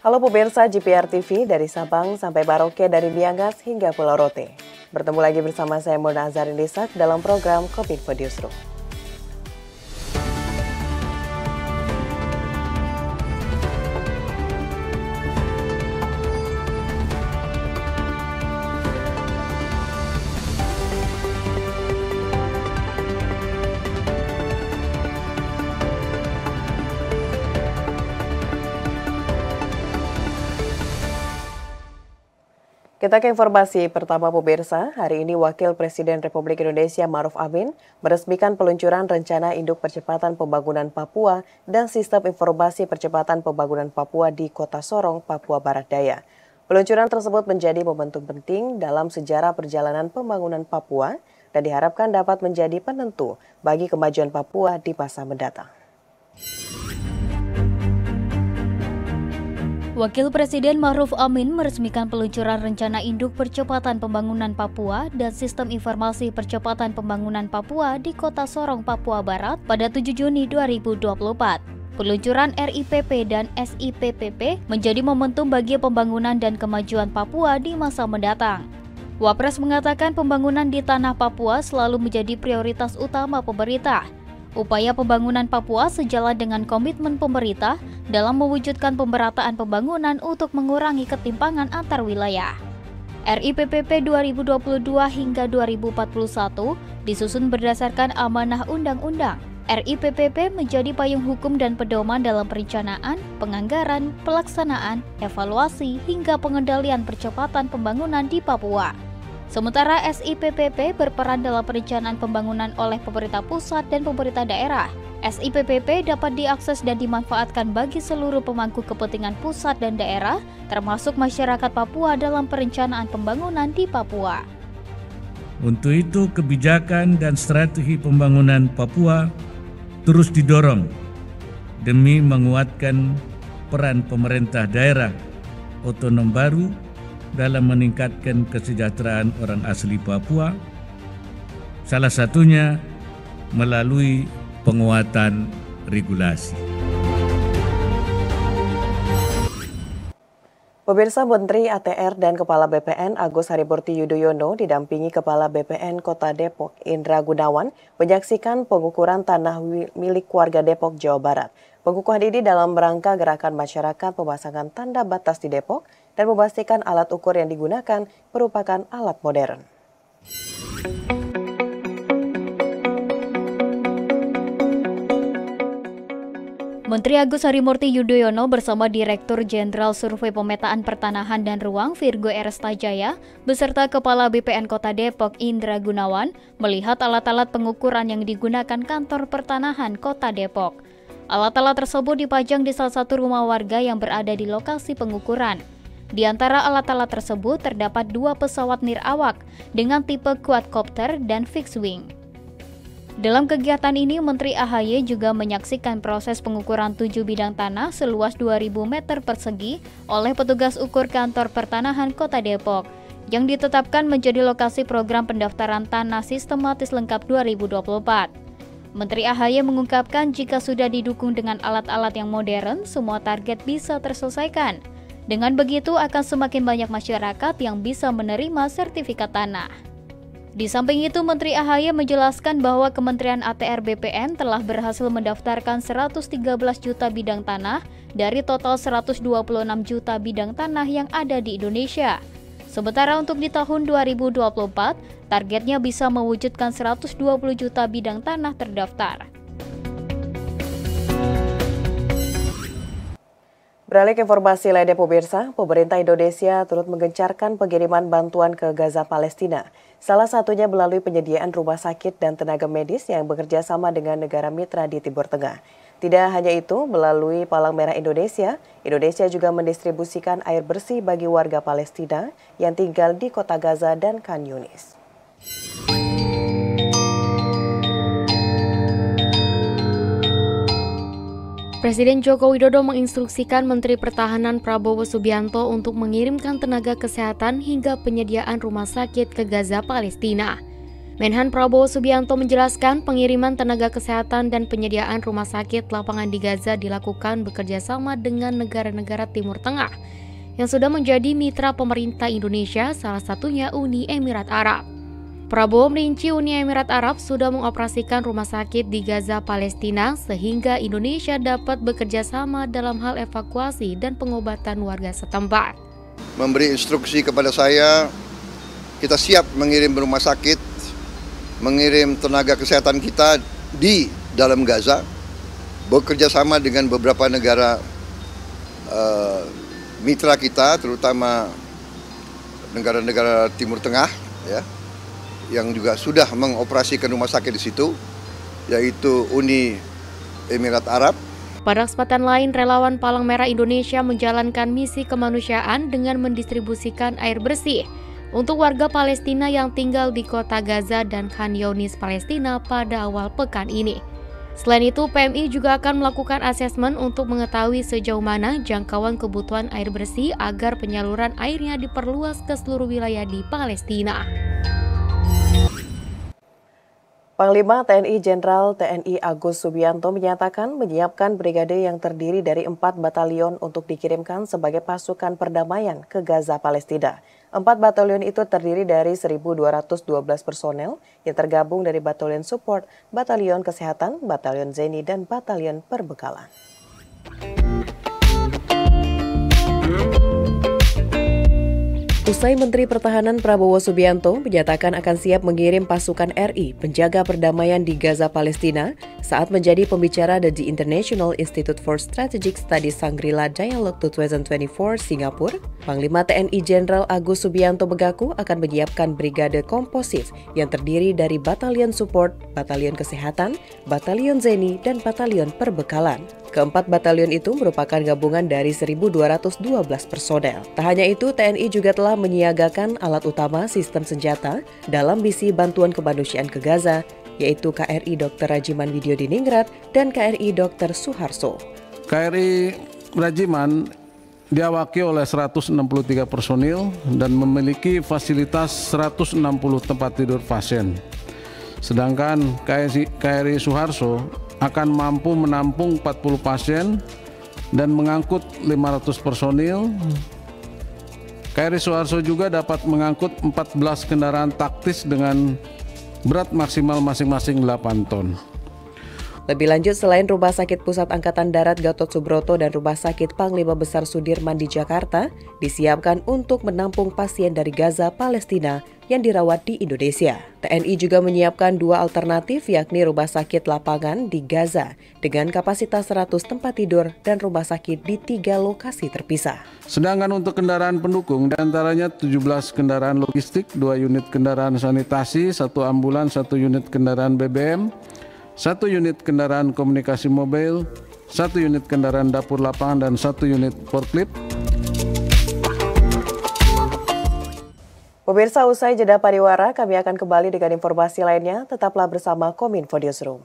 Halo pemirsa GPR TV dari Sabang sampai Merauke, dari Miangas hingga Pulau Rote. Bertemu lagi bersama saya Mona Azarin Lisak dalam program Kominfo Newsroom. Kita ke informasi pertama pemirsa. Hari ini Wakil Presiden Republik Indonesia Ma'ruf Amin meresmikan peluncuran rencana induk percepatan pembangunan Papua dan sistem informasi percepatan pembangunan Papua di Kota Sorong, Papua Barat Daya. Peluncuran tersebut menjadi momentum penting dalam sejarah perjalanan pembangunan Papua dan diharapkan dapat menjadi penentu bagi kemajuan Papua di masa mendatang. Wakil Presiden Ma'ruf Amin meresmikan peluncuran rencana induk percepatan pembangunan Papua dan sistem informasi percepatan pembangunan Papua di Kota Sorong, Papua Barat pada 7 Juni 2024. Peluncuran RIPP dan SIPPP menjadi momentum bagi pembangunan dan kemajuan Papua di masa mendatang. Wapres mengatakan pembangunan di tanah Papua selalu menjadi prioritas utama pemerintah. Upaya pembangunan Papua sejalan dengan komitmen pemerintah dalam mewujudkan pemerataan pembangunan untuk mengurangi ketimpangan antar wilayah. RIPPP 2022 hingga 2041 disusun berdasarkan amanah undang-undang. RIPPP menjadi payung hukum dan pedoman dalam perencanaan, penganggaran, pelaksanaan, evaluasi, hingga pengendalian percepatan pembangunan di Papua. Sementara SIPPP berperan dalam perencanaan pembangunan oleh pemerintah pusat dan pemerintah daerah. SIPPP dapat diakses dan dimanfaatkan bagi seluruh pemangku kepentingan pusat dan daerah, termasuk masyarakat Papua dalam perencanaan pembangunan di Papua. Untuk itu, kebijakan dan strategi pembangunan Papua terus didorong demi menguatkan peran pemerintah daerah otonom baru dalam meningkatkan kesejahteraan orang asli Papua, salah satunya melalui penguatan regulasi. Pemirsa, Menteri ATR dan Kepala BPN Agus Harimurti Yudhoyono didampingi Kepala BPN Kota Depok Indra Gunawan menyaksikan pengukuran tanah milik warga Depok, Jawa Barat. Pengukuhan ini dalam rangka gerakan masyarakat pemasangan tanda batas di Depok dan memastikan alat ukur yang digunakan merupakan alat modern. Menteri Agus Harimurti Yudhoyono bersama Direktur Jenderal Survei Pemetaan Pertanahan dan Ruang Virgo Erestajaya beserta Kepala BPN Kota Depok Indra Gunawan melihat alat-alat pengukuran yang digunakan kantor pertanahan Kota Depok. Alat-alat tersebut dipajang di salah satu rumah warga yang berada di lokasi pengukuran. Di antara alat-alat tersebut terdapat 2 pesawat nirawak dengan tipe quadcopter dan fixed wing. Dalam kegiatan ini, Menteri AHY juga menyaksikan proses pengukuran 7 bidang tanah seluas 2.000 meter persegi oleh petugas ukur kantor pertanahan Kota Depok yang ditetapkan menjadi lokasi program pendaftaran tanah sistematis lengkap 2024. Menteri AHY mengungkapkan jika sudah didukung dengan alat-alat yang modern, semua target bisa terselesaikan. Dengan begitu akan semakin banyak masyarakat yang bisa menerima sertifikat tanah. Di samping itu, Menteri AHY menjelaskan bahwa Kementerian ATR BPN telah berhasil mendaftarkan 113 juta bidang tanah dari total 126 juta bidang tanah yang ada di Indonesia. Sementara untuk di tahun 2024, targetnya bisa mewujudkan 120 juta bidang tanah terdaftar. Beralih ke informasi lainnya pemirsa, pemerintah Indonesia turut menggencarkan pengiriman bantuan ke Gaza, Palestina. Salah satunya melalui penyediaan rumah sakit dan tenaga medis yang bekerja sama dengan negara mitra di Timur Tengah. Tidak hanya itu, melalui Palang Merah Indonesia, Indonesia juga mendistribusikan air bersih bagi warga Palestina yang tinggal di kota Gaza dan Khan Yunis. Presiden Joko Widodo menginstruksikan Menteri Pertahanan Prabowo Subianto untuk mengirimkan tenaga kesehatan hingga penyediaan rumah sakit ke Gaza, Palestina. Menhan Prabowo Subianto menjelaskan pengiriman tenaga kesehatan dan penyediaan rumah sakit lapangan di Gaza dilakukan bekerja sama dengan negara-negara Timur Tengah yang sudah menjadi mitra pemerintah Indonesia, salah satunya Uni Emirat Arab. Prabowo merinci Uni Emirat Arab sudah mengoperasikan rumah sakit di Gaza, Palestina, sehingga Indonesia dapat bekerja sama dalam hal evakuasi dan pengobatan warga setempat. Memberi instruksi kepada saya, kita siap mengirim rumah sakit, mengirim tenaga kesehatan kita di dalam Gaza, bekerja sama dengan beberapa negara mitra kita, terutama negara-negara Timur Tengah, ya, yang juga sudah mengoperasikan rumah sakit di situ, yaitu Uni Emirat Arab. Pada kesempatan lain, relawan Palang Merah Indonesia menjalankan misi kemanusiaan dengan mendistribusikan air bersih untuk warga Palestina yang tinggal di kota Gaza dan Khan Younis, Palestina pada awal pekan ini. Selain itu, PMI juga akan melakukan asesmen untuk mengetahui sejauh mana jangkauan kebutuhan air bersih agar penyaluran airnya diperluas ke seluruh wilayah di Palestina. Panglima TNI Jenderal TNI Agus Subianto menyatakan menyiapkan brigade yang terdiri dari 4 batalion untuk dikirimkan sebagai pasukan perdamaian ke Gaza, Palestina. 4 batalion itu terdiri dari 1.212 personel yang tergabung dari batalion support, batalion kesehatan, batalion Zeni, dan batalion perbekalan. Usai Menteri Pertahanan Prabowo Subianto menyatakan akan siap mengirim pasukan RI penjaga perdamaian di Gaza, Palestina saat menjadi pembicara The International Institute for Strategic Studies Shangri-La Dialogue 2024 Singapura, Panglima TNI Jenderal Agus Subianto mengaku akan menyiapkan brigade komposif yang terdiri dari batalion support, batalion kesehatan, batalion Zeni, dan batalion perbekalan. Keempat batalion itu merupakan gabungan dari 1.212 personel. Tak hanya itu, TNI juga telah menyiagakan alat utama sistem senjata dalam misi bantuan kemanusiaan ke Gaza, yaitu KRI Dr. Rajiman Widyodiningrat dan KRI Dr. Suharso. KRI Rajiman diawaki oleh 163 personil dan memiliki fasilitas 160 tempat tidur pasien. Sedangkan KRI Suharso akan mampu menampung 40 pasien dan mengangkut 500 personil. KRI Suharso juga dapat mengangkut 14 kendaraan taktis dengan berat maksimal masing-masing 8 ton. Lebih lanjut, selain Rumah Sakit Pusat Angkatan Darat Gatot Subroto dan Rumah Sakit Panglima Besar Sudirman di Jakarta disiapkan untuk menampung pasien dari Gaza, Palestina yang dirawat di Indonesia. TNI juga menyiapkan 2 alternatif, yakni Rumah Sakit Lapangan di Gaza dengan kapasitas 100 tempat tidur dan rumah sakit di 3 lokasi terpisah. Sedangkan untuk kendaraan pendukung, diantaranya 17 kendaraan logistik, 2 unit kendaraan sanitasi, 1 ambulans, 1 unit kendaraan BBM, 1 unit kendaraan komunikasi mobil, 1 unit kendaraan dapur lapangan, dan 1 unit forklift. Pemirsa, usai jeda pariwara, kami akan kembali dengan informasi lainnya. Tetaplah bersama Kominfo Newsroom.